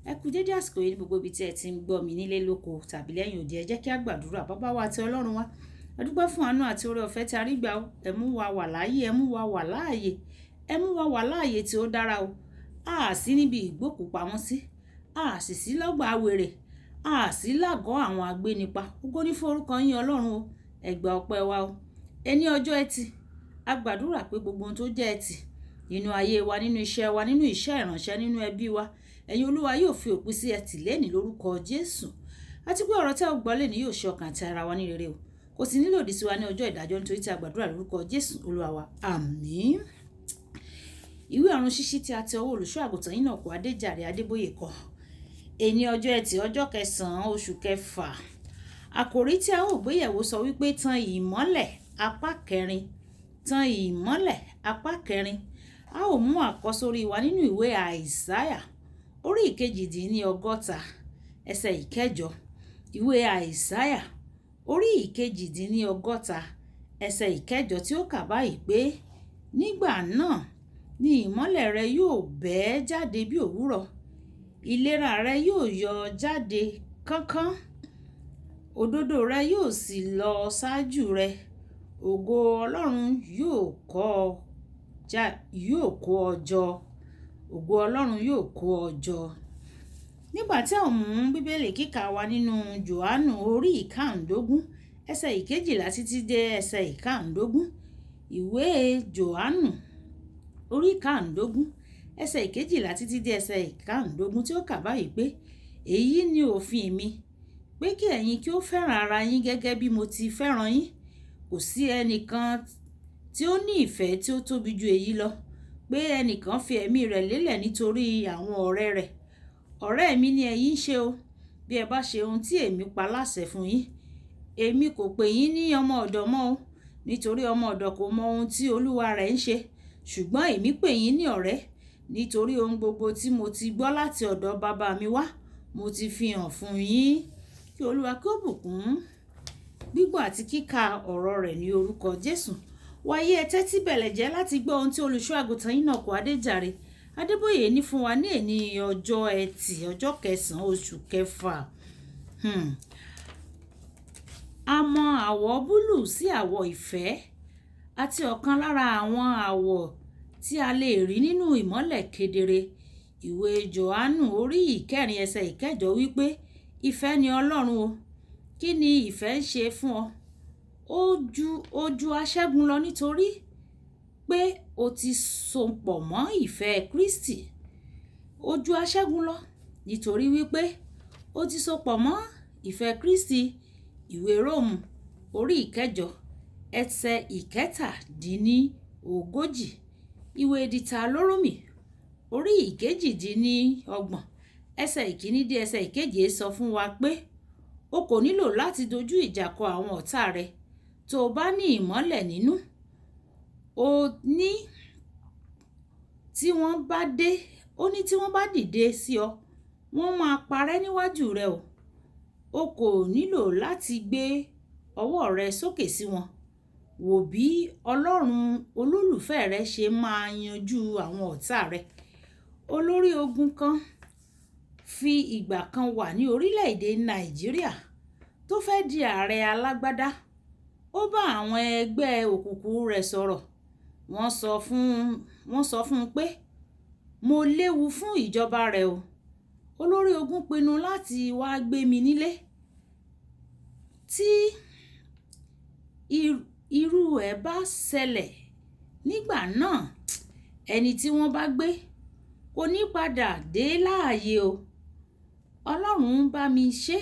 Ẹ kú dédé àsìkò yìí ní gbogbo ibi tí ẹ ti ń gbọ́ mi nílé lóko tàbí lẹ́yìn òde. Ẹ jẹ́ kí a gbàdúrà. Bàbá wa àti Ọlọ́run wa, a dúpẹ́ fún àánú àti oore ọ̀fẹ́ tí a rí gbà ó. Ẹ mú wa wà láàyè, ẹ mú wa wà láàyè, ẹ mú wa wà láàyè tí ó dára o. A sì níbi ìgbókùpamọ́ sí, a sì sí lọ́gbà wèrè, a sì lágọ̀ọ́ àwọn agbénipa. Ògo ní fún orúkọ yín Ọlọ́run o. Ẹ gbà ọpẹ́ wa o. Ẹní ọjọ́ ẹtì, a gbàdúrà pé gbogbo ohun tó jẹ́ ẹtì nínú ayé wa, nínú iṣẹ́ wa, nínú iṣẹ́ ìránṣẹ́, nínú ẹbí wa, ẹ̀yin Olúwa yóò fi òpin sí ẹtì lẹ́nìí lórúkọ Jésù. Àti pé ọ̀rọ̀ tí a gbọ́ lẹ́nìí yóò ṣe ọkàn àti ara wa ní rere o. Kò sì ní lòdì sí wa ní ọjọ́ ìdájọ́ nítorí tí a gbàdúrà lórúkọ Jésù Olúwa wa. Àmín. Ìwé ọ̀run ṣíṣí tí a ti ọwọ́ olùṣọ́ àgùntàn Enoch Adeboye kọ. Èní ọjọ́ ẹtì ọjọ́ kẹsàn-án oṣù kẹfà. Àkòrí tí a ó gbéyẹ̀wò sọ wípé tan ìmọ́lẹ̀ apá kẹrin. Tan ìmọ́lẹ̀ apá kẹrin. A ó mú àkọ́sórí wa nínú ìwé Àìsáyà orí ìkejìdínlọ́gọ́ta ẹsẹ̀ ìkẹjọ. Ìwé Àìsáyà orí ìkejìdínlọ́gọ́ta ẹsẹ̀ ìkẹjọ tí ó kà báyìí pé nígbà náà ni ìmọ́lẹ̀ rẹ yóò bẹ́ jáde bí òwúrọ̀, ìlera rẹ yóò yọ jáde kánkán, òdodo rẹ yóò sì lọ ṣáájú rẹ, ògo Ọlọ́run yóò kó ọ jọ. Ògo Ọlọ́run yóò kó ọ jọ. Nígbà tí a mú bíbélì kíkà wa nínú Jòhánù orí ìkáǹdógún ẹsẹ̀ ìkejìlá títí dé ẹsẹ̀ ìkáǹdógún. Ìwé Jòhánù orí ìkáǹdógún ẹsẹ̀ ìkejìlá títí dé ẹsẹ̀ ìkáǹdógún tí ó kà báyìí pé èyí ni òfin mi, pé kí ẹ̀yin kí ó fẹ́ràn ara yín gẹ́gẹ́ bí mo ti fẹ́ràn yín. Kò sí ẹnìkan tí ó ní ìfẹ́ tí ó tóbi ju èyí lọ, pé ẹnìkan fi ẹ̀mí rẹ̀ lélẹ̀ nítorí àwọn ọ̀rẹ́ rẹ̀. Ọ̀rẹ́ mi ni ẹ̀yin ń ṣe o, bí ẹ bá ṣe ohun tí èmi pa láṣẹ fún yín. Èmi kò pè yín ní ọmọ ọ̀dọ̀ mọ́ o, nítorí ọmọ ọ̀dọ̀ kò mọ ohun tí olúwa rẹ̀ ń ṣe. Ṣùgbọ́n èmi pè yín ní ọ̀rẹ́, nítorí ohun gbogbo tí mo ti gbọ́ láti ọ̀dọ̀ bàbá mi wá, mo ti fi hàn fún yín. Kí Olúwa kí ó bùkún gbígbọ́ àti kíka ọ̀rọ̀ rẹ̀ ní orúkọ Jésù. Wáyé ẹ tẹ́tí bẹ̀lẹ̀ jẹ́ láti gbọ́ ohun tí olùṣọ́ àgùntàn Enoch Adeboye ní fún wa ní èní ọjọ́ ẹtì ọjọ́ kẹsàn-án oṣù kẹfà. A mọ àwọ̀ búlúù sí àwọ̀ ìfẹ́ àti ọ̀kan lára àwọn àwọ̀ tí a lè rí nínú ìmọ́lẹ̀ kedere. Ìwé Jòhánù orí ìkẹrin ẹsẹ̀ ìkẹjọ wípé ìfẹ́ ni Ọlọ́run o. Kí ni ìfẹ́ ń ṣe fún ọ? Ó ju aṣẹ́gun lọ nítorí pé o ti sopọ̀ mọ́ ìfẹ́ Kristi. Ó ju aṣẹ́gun lọ nítorí wípé o ti sopọ̀ mọ́ ìfẹ́ Kristi. Ìwé Róòmù orí ìkẹjọ ẹsẹ̀ ìkẹtàdínlógójì. Ìwé Dìtàlórómì orí ìkejìdínlọ́gbọ̀n ẹsẹ̀ ìkíní dé ẹsẹ̀ ìkeje sọ fún wa pé o kò nílò láti dojú ìjà kọ àwọn ọ̀tá rẹ tó o bá ní ìmọ́lẹ̀ nínú. Ó ní tí wọ́n bá dìde sí ọ, wọ́n máa parẹ́ níwájú rẹ o. O kò nílò láti gbé ọwọ́ rẹ sókè sí wọn. Wò bí Ọlọ́run olólùfẹ́ rẹ ṣe máa yanjú àwọn ọ̀tá rẹ. Olórí ogun kan fi ìgbà kan wà ní orílẹ̀-èdè Nàìjíríà tó fẹ́ di ààrẹ alágbádá. Ó bá àwọn ẹgbẹ́ òkùnkùn rẹ̀ sọ̀rọ̀. Wọ́n sọ fún un pé mo léwu fún ìjọba rẹ o. Olórí ogun pinnu láti wá gbé mi nílé. Tí irú ẹ̀ bá ṣẹlẹ̀ nígbà náà, ẹni tí wọ́n bá gbé kò ní padà dé láàyè o. Ọlọ́run bá mi ṣe.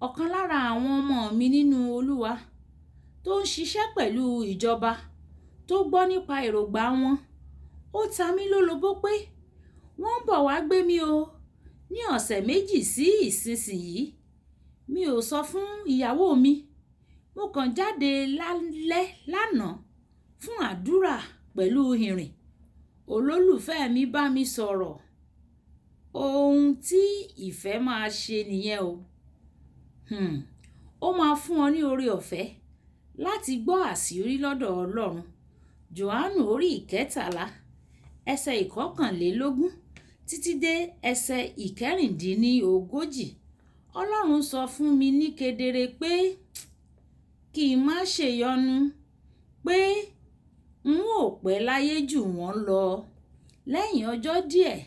Ọ̀kan lára àwọn ọmọ mi nínú Olúwa tó ń ṣiṣẹ́ pẹ̀lú ìjọba tó gbọ́ nípa èròǹgbà wọn, ó ta mí lólobó pé wọ́n ń bọ̀ wá gbé mi o ní ọ̀sẹ̀ méjì sí ìsinsìnyí. Mi ò sọ fún ìyàwó mi. Mo kàn jáde lálẹ́ lánàá fún àdúrà pẹ̀lú ìrìn. Olólùfẹ́ mi bá mi sọ̀rọ̀. Ohun tí ìfẹ́ máa ṣe nìyẹn o. Ó máa fún ọ ní oore ọ̀fẹ́ láti gbọ́ àṣírí lọ́dọ̀ Ọlọ́run. Jòhánù orí ìkẹtàlá ẹsẹ̀ ìkọkànlélógún títí dé ẹsẹ̀ ìkẹrìndínlógójì. Ọlọ́run sọ fún mi ní kedere pé kí n má ṣèyọnu pé n ó pẹ́ láyé jù wọ́n lọ. Lẹ́yìn ọjọ́ díẹ̀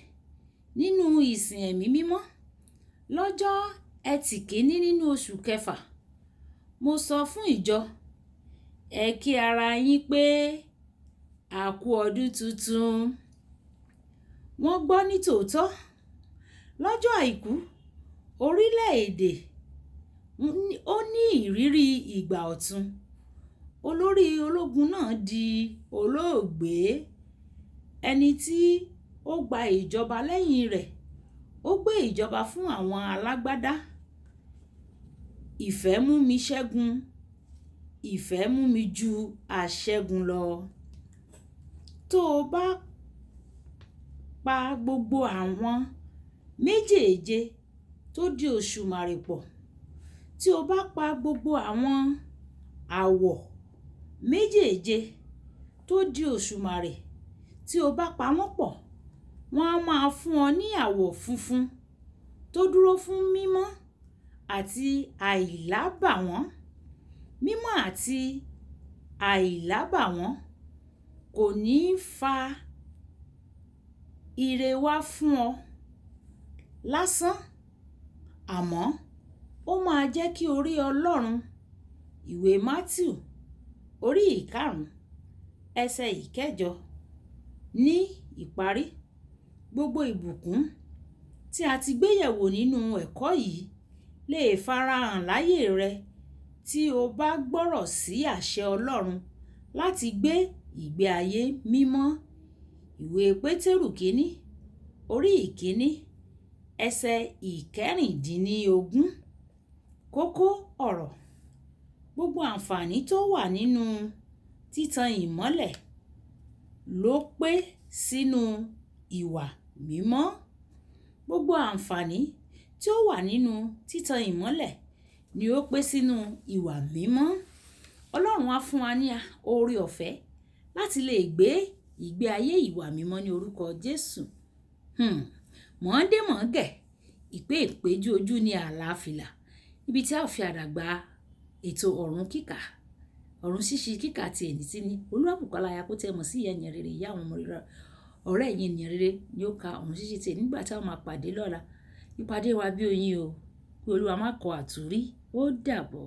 nínú ìsìn ẹ̀mí mímọ́ lọ́jọ́ Ẹtì kìíní nínú oṣù kẹfà, mo sọ fún ìjọ, ẹ kí ara yín pé a kú ọdún tuntun. Wọ́n gbọ́ ní tòótọ́. Lọ́jọ́ àìkú, orílẹ̀-èdè ó ní ìrírí ìgbà ọ̀tun. Olórí ológun náà di olóògbé. Ẹni tí ó gba ìjọba lẹ́yìn rẹ̀, ó gbé ìjọba fún àwọn alágbádá. Ìfẹ́ mú mi ṣẹ́gun, ìfẹ́ mú mi ju àṣẹ́gun lọ. Tó o bá pa gbogbo àwọn méjèèje tó di Òṣùmàrè pọ̀, tí o bá pa gbogbo àwọn àwọ̀ méjèèje tó di Òṣùmàrè, tí o bá pa wọ́n pọ̀, wọ́n á máa fún ọ ní àwọ̀ funfun tó dúró fún mímọ́ àti àìlábàwọ́n. Mímọ́ àti àìlábàwọ́n kò ní fa ire wá fún ọ lásán, àmọ́ ó máa jẹ́ kí o rí Ọlọ́run. Ìwé Mátíù orí ìkarùn-ún ẹsẹ̀ ìkẹjọ. Ní ìparí, gbogbo ìbùkún tí a ti gbé yẹ̀wò nínú ẹ̀kọ́ yìí lè farahàn láyé rẹ tí o bá gbọ́rọ̀ sí àṣẹ Ọlọ́run láti gbé ìgbé ayé mímọ́. Ìwé Pétérù kìíní orí ìkíní ẹsẹ̀ ìkẹrìndínlógún. Kókó ọ̀rọ̀: gbogbo àǹfààní tó wà nínú títan ìmọ́lẹ̀ ló pé sínú ìwà mímọ́. Gbogbo àǹfààní tí ó wà nínú títan ìmọ́lẹ̀ ni ó pé sínú ìwà mímọ́. Ọlọ́run á fún wa ní oore ọ̀fẹ́ láti lè gbé ìgbé ayé ìwà mímọ́ ní orúkọ Jésù. Mọ̀ọ́dé mọ̀ọ́gẹ̀, ìpé ìpéjú ojú ní àlàáfíà, ibi tí a fi àdàgbà ètò ọ̀run kíkà, ọ̀run ṣíṣí kíkà ti ènì tí ní Olúwàbùkọ́lá Ayakótẹ́ mọ̀ sí ìyá ènìyàn rere, ìyá àwọn ọmọ rere, ọ̀rẹ́ ẹ̀yin ènìyàn rere ni ó ka ọ̀run ṣíṣí ti nígbà tí a máa pàdé lọ́la. Ìpàdé wa bí oyin o, kí Olúwa má kọ àtúrí. Ó dàbọ̀.